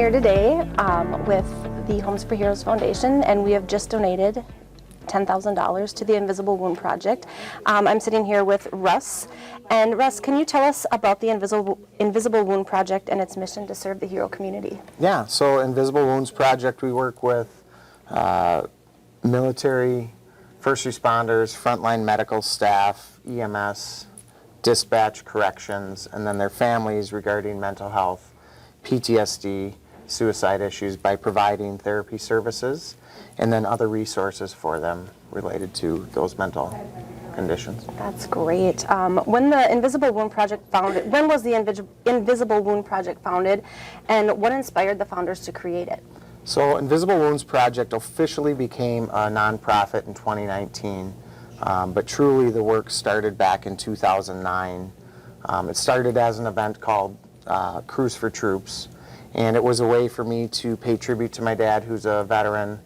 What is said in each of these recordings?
here today with the Homes for Heroes Foundation, and we have just donated $10,000 to the Invisible Wound Project. I'm sitting here with Russ. And Russ, can you tell us about the Invisible Wound Project and its mission to serve the hero community? Yeah, so Invisible Wounds Project, we work with military, first responders, frontline medical staff, EMS, dispatch, corrections, and then their families regarding mental health, PTSD, suicide issues by providing therapy services and then other resources for them related to those mental conditions. That's great. When the Invisible Wound Project founded, when was the Invisible Wound Project founded, and what inspired the founders to create it? So Invisible Wounds Project officially became a nonprofit in 2019, but truly the work started back in 2009. It started as an event called Cruise for Troops, and it was a way for me to pay tribute to my dad, who's a veteran,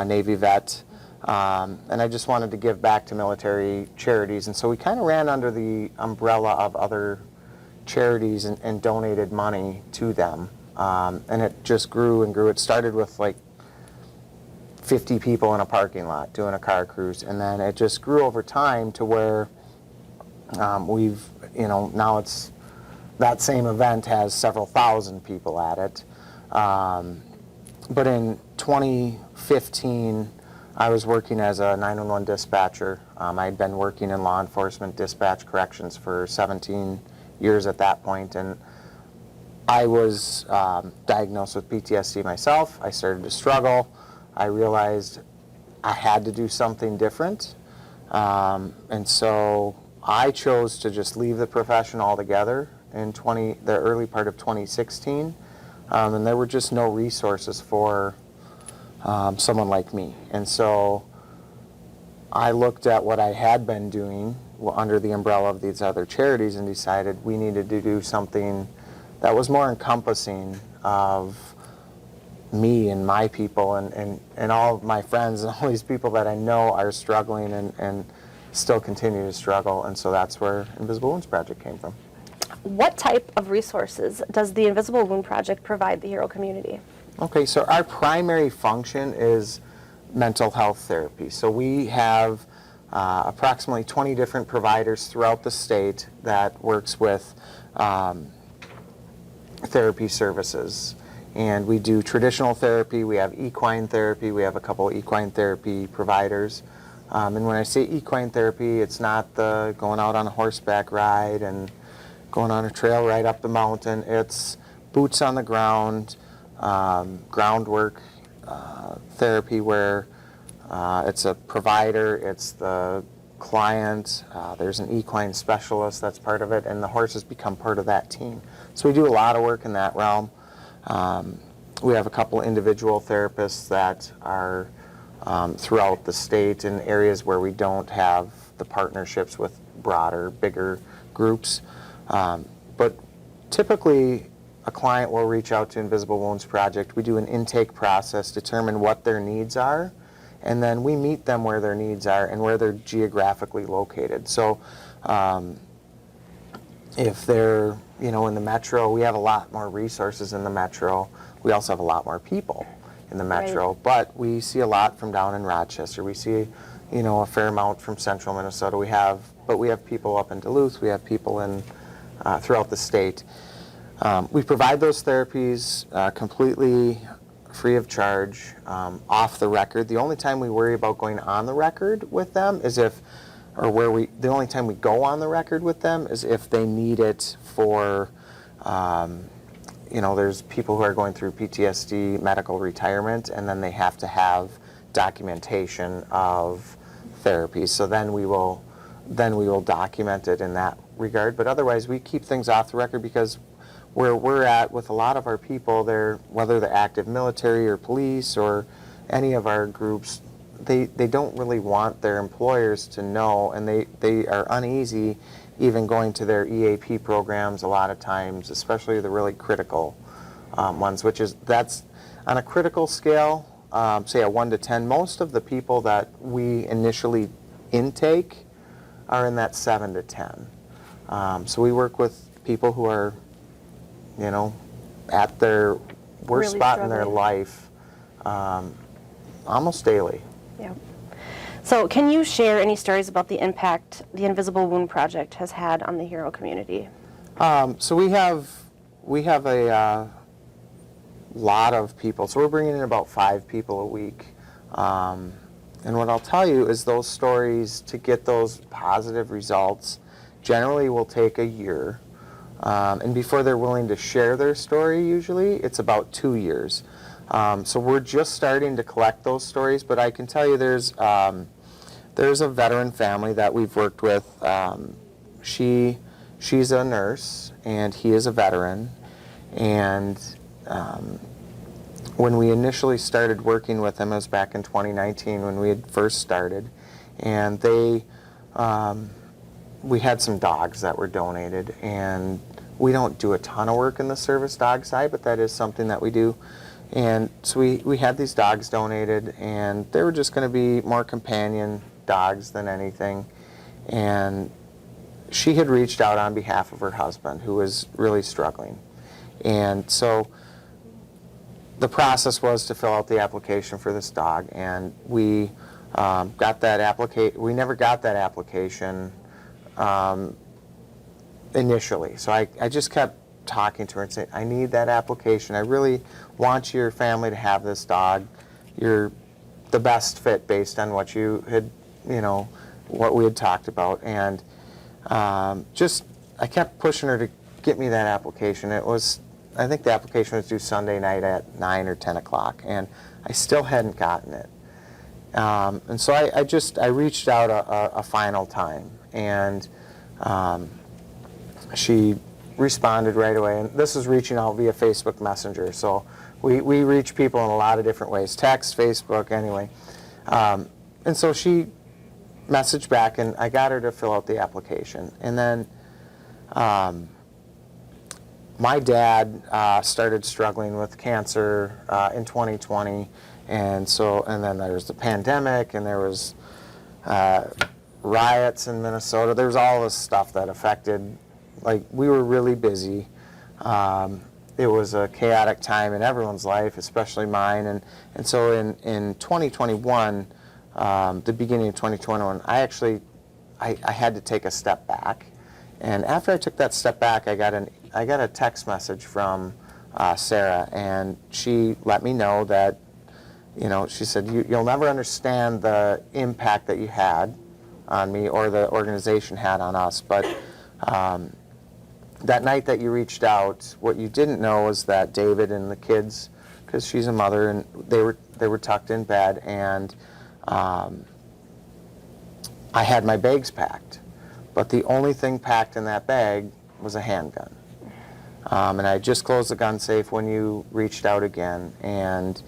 Navy vet, and I just wanted to give back to military charities, and so we kind of ran under the umbrella of other charities and donated money to them, and it just grew and grew. It started with like 50 people in a parking lot doing a car cruise, and then it just grew over time to where now it's that same event has several thousand people at it. But in 2015, I was working as a 911 dispatcher. I'd been working in law enforcement dispatch corrections for 17 years at that point, and I was diagnosed with PTSD myself. I started to struggle. I realized I had to do something different, and so I chose to just leave the profession altogether in the early part of 2016, and there were just no resources for someone like me. And so I looked at what I had been doing under the umbrella of these other charities and decided we needed to do something that was more encompassing of me and my people and all of my friends and all these people that I know are struggling and still continue to struggle. And so that's where Invisible Wounds Project came from. What type of resources does the Invisible Wound Project provide the hero community? Okay, so our primary function is mental health therapy. So we have approximately 20 different providers throughout the state that works with therapy services. And we do traditional therapy, we have equine therapy, we have a couple equine therapy providers. And when I say equine therapy, it's not the going out on a horseback ride and going on a trail right up the mountain. It's boots on the ground, groundwork therapy where it's a provider, it's the client, there's an equine specialist that's part of it, and the horses become part of that team. So we do a lot of work in that realm. We have a couple individual therapists that are throughout the state in areas where we don't have the partnerships with broader, bigger groups. But typically, a client will reach out to Invisible Wounds Project. We do an intake process, determine what their needs are, and then we meet them where their needs are and where they're geographically located. So if they're in the metro, we have a lot more resources in the metro. We also have a lot more people in the metro, right. But we see a lot from down in Rochester. We see a fair amount from central Minnesota. We have people up in Duluth. We have people in throughout the state. We provide those therapies completely free of charge, off the record. The only time we worry about going on the record with them is the only time we go on the record with them is if they need it for, there's people who are going through PTSD medical retirement, and then they have to have documentation of therapy. So then we will document it in that regard. But otherwise, we keep things off the record because where we're at with a lot of our people, whether they're active military or police or any of our groups, they don't really want their employers to know, and they are uneasy even going to their EAP programs a lot of times, especially the really critical ones, that's on a critical scale, say a 1 to 10, most of the people that we initially intake are in that 7 to 10. So we work with people who are, at their we're Really spotting their struggling. life almost daily. Yeah. So can you share any stories about the impact the Invisible Wound Project has had on the Hero community? So we have a lot of people. So we're bringing in about 5 people a week. And what I'll tell you is those stories, to get those positive results, generally will take a year. And before they're willing to share their story, usually, it's about 2 years. So we're just starting to collect those stories, but I can tell you there's a veteran family that we've worked with. She's a nurse, and he is a veteran. And when we initially started working with him, it was back in 2019 when we had first started, and we had some dogs that were donated, and we don't do a ton of work in the service dog side, but that is something that we do. And so we had these dogs donated, and they were just going to be more companion dogs than anything. And she had reached out on behalf of her husband, who was really struggling. And so the process was to fill out the application for this dog, and we got that application. We never got that application initially. So I just kept talking to her and saying, I need that application. I really want your family to have this dog. You're the best fit based on what you had, what we had talked about. And I kept pushing her to get me that application. I think the application was due Sunday night at 9 or 10 o'clock, and I still hadn't gotten it. And so I reached out a final time, and she responded right away. And this is reaching out via Facebook Messenger, so we reach people in a lot of different ways: text, Facebook, anyway. And so she messaged back, and I got her to fill out the application. And then my dad started struggling with cancer in 2020, and then there was the pandemic, and there was riots in Minnesota. There was all this stuff that affected. We were really busy. It was a chaotic time in everyone's life, especially mine. And so in 2021, the beginning of 2021, I had to take a step back. And after I took that step back, I got a text message from Sarah, and she let me know that, she said, you'll never understand the impact that you had on me or the organization had on us, but that night that you reached out, what you didn't know was that David and the kids, because she's a mother, and they were tucked in bed, and I had my bags packed. But the only thing packed in that bag was a handgun. And I just closed the gun safe when you reached out again, and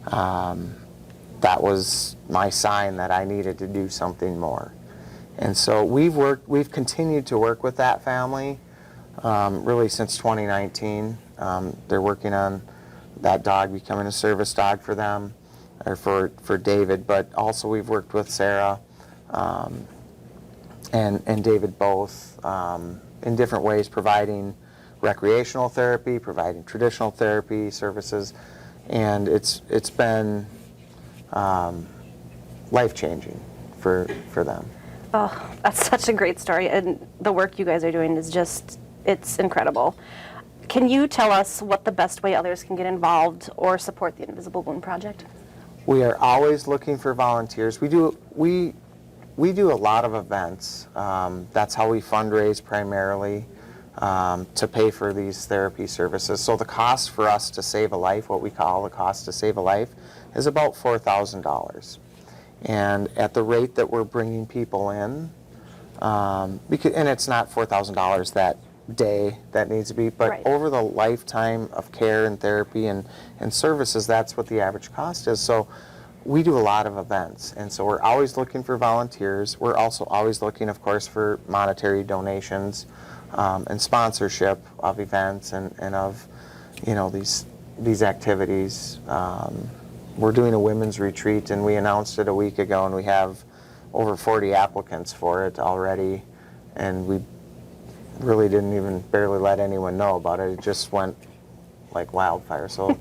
that was my sign that I needed to do something more. And so we've continued to work with that family really since 2019. They're working on that dog becoming a service dog for them, or for David, but also we've worked with Sarah and David both in different ways, providing recreational therapy, providing traditional therapy services, and it's been life-changing for them. Oh, that's such a great story, and the work you guys are doing is it's incredible. Can you tell us what the best way others can get involved or support the Invisible Wound Project? We are always looking for volunteers. We do a lot of events. That's how we fundraise primarily, to pay for these therapy services. So the cost for us to save a life, what we call the cost to save a life, is about $4,000. And at the rate that we're bringing people in, and it's not $4,000 that day that needs to be, but Right. over the lifetime of care and therapy and services, that's what the average cost is. So we do a lot of events, and so we're always looking for volunteers. We're also always looking, of course, for monetary donations and sponsorship of events and of these activities. We're doing a women's retreat, and we announced it a week ago, and we have over 40 applicants for it already, and we really didn't even barely let anyone know about it. It just went like wildfire. So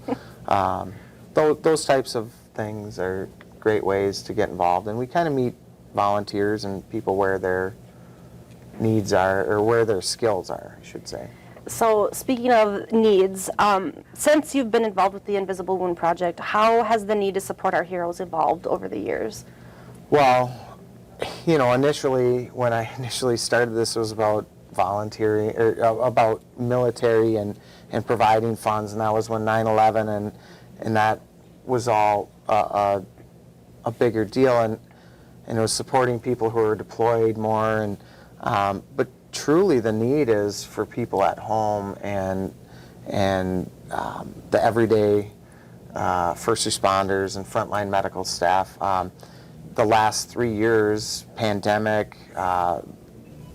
Those types of things are great ways to get involved, and we kind of meet volunteers and people where their needs are, or where their skills are, I should say. So speaking of needs, since you've been involved with the Invisible Wound Project, how has the need to support our heroes evolved over the years? Well, initially, when I initially started this, it was about volunteering, or about military and providing funds, and that was when 9/11 and that was all a bigger deal, and it was supporting people who were deployed more, and but truly the need is for people at home and the everyday first responders and frontline medical staff. The last 3 years, pandemic,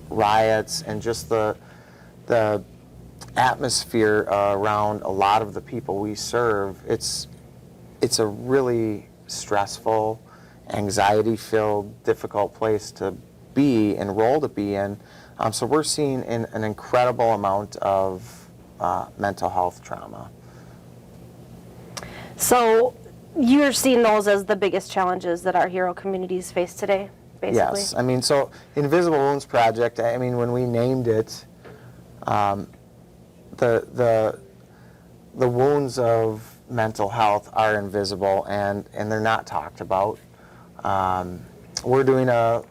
riots, and just the atmosphere around a lot of the people we serve, it's a really stressful, anxiety-filled, difficult place to be and role to be in. So we're seeing an incredible amount of mental health trauma. So you're seeing those as the biggest challenges that our hero communities face today, basically? Yes, I mean, so Invisible Wounds Project, I mean, when we named it, the wounds of mental health are invisible, and they're not talked about. We're doing a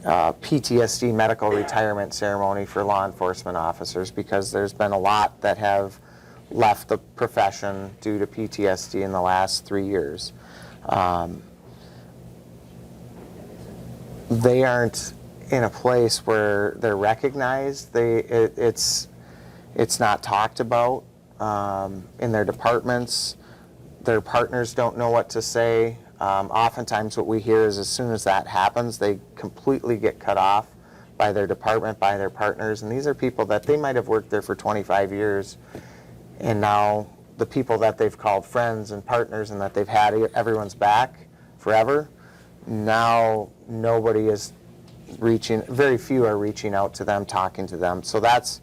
PTSD medical retirement ceremony for law enforcement officers, because there's been a lot that have left the profession due to PTSD in the last 3 years. They aren't in a place where they're recognized. It's not talked about in their departments. Their partners don't know what to say. Oftentimes what we hear is as soon as that happens, they completely get cut off by their department, by their partners. And these are people that they might have worked there for 25 years. And now the people that they've called friends and partners and that they've had everyone's back forever, now nobody is reaching, very few are reaching out to them, talking to them. So that's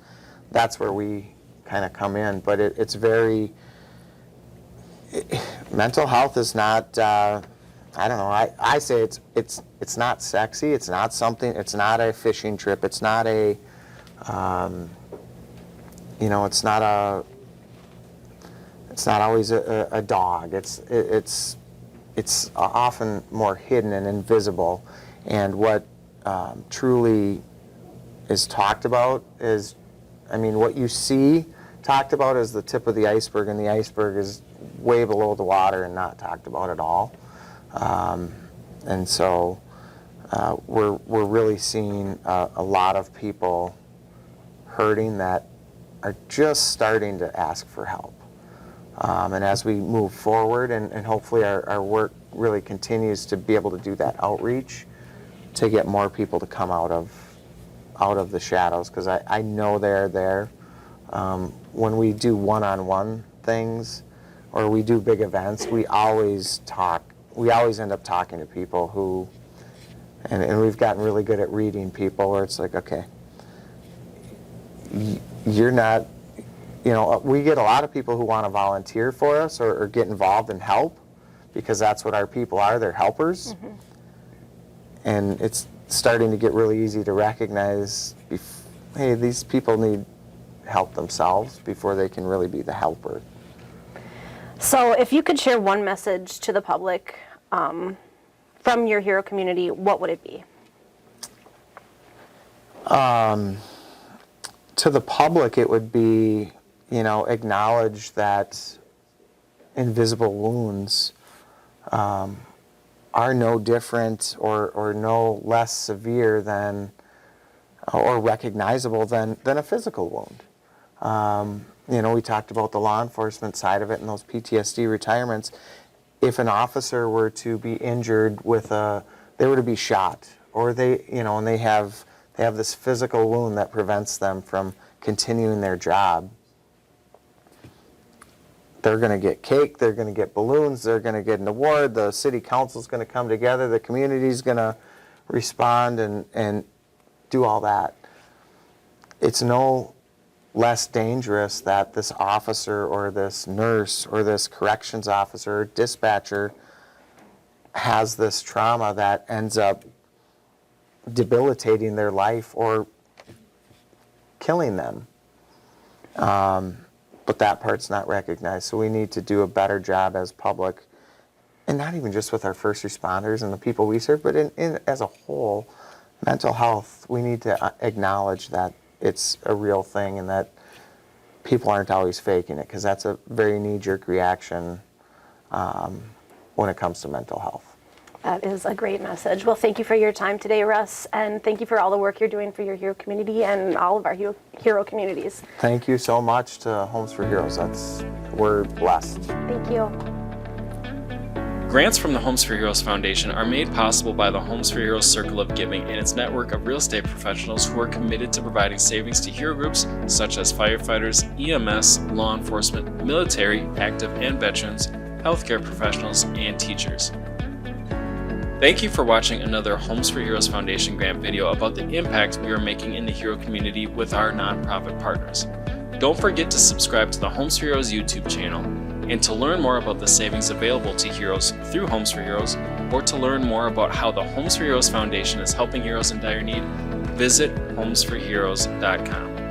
where we kind of come in. But it's very, mental health is not, I don't know, I say it's not sexy, it's not something, it's not a fishing trip, it's not a, it's not always a dog. It's often more hidden and invisible. And what truly is talked about is, I mean, what you see talked about is the tip of the iceberg, and the iceberg is way below the water and not talked about at all. And so we're really seeing a lot of people hurting that are just starting to ask for help. And as we move forward, and hopefully our work really continues to be able to do that outreach to get more people to come out of the shadows, because I know they're there. When we do one-on-one things or we do big events, we always end up talking to people who, and we've gotten really good at reading people, where it's like, okay, you're not, we get a lot of people who want to volunteer for us or get involved and help, because that's what our people are, they're helpers. Mm-hmm. And it's starting to get really easy to recognize, hey, these people need help themselves before they can really be the helper. So if you could share one message to the public from your hero community, what would it be? To the public, it would be, acknowledge that invisible wounds are no different or no less severe than, or recognizable than a physical wound. We talked about the law enforcement side of it and those PTSD retirements. If an officer were to be injured they were to be shot, or and they have this physical wound that prevents them from continuing their job, they're going to get cake, they're going to get balloons, they're going to get an award, the city council's going to come together, the community's going to respond and do all that. It's no less dangerous that this officer or this nurse or this corrections officer, dispatcher has this trauma that ends up debilitating their life or killing them. But that part's not recognized. So we need to do a better job as public, and not even just with our first responders and the people we serve, but in as a whole, mental health, we need to acknowledge that it's a real thing and that people aren't always faking it, because that's a very knee-jerk reaction when it comes to mental health. That is a great message. Well, thank you for your time today, Russ, and thank you for all the work you're doing for your hero community and all of our hero communities. Thank you so much to Homes for Heroes. We're blessed. Thank you. Grants from the Homes for Heroes Foundation are made possible by the Homes for Heroes Circle of Giving and its network of real estate professionals who are committed to providing savings to hero groups such as firefighters, EMS, law enforcement, military, active and veterans, healthcare professionals, and teachers. Thank you for watching another Homes for Heroes Foundation grant video about the impact we are making in the hero community with our nonprofit partners. Don't forget to subscribe to the Homes for Heroes YouTube channel, and to learn more about the savings available to heroes through Homes for Heroes, or to learn more about how the Homes for Heroes Foundation is helping heroes in dire need, visit homesforheroes.com.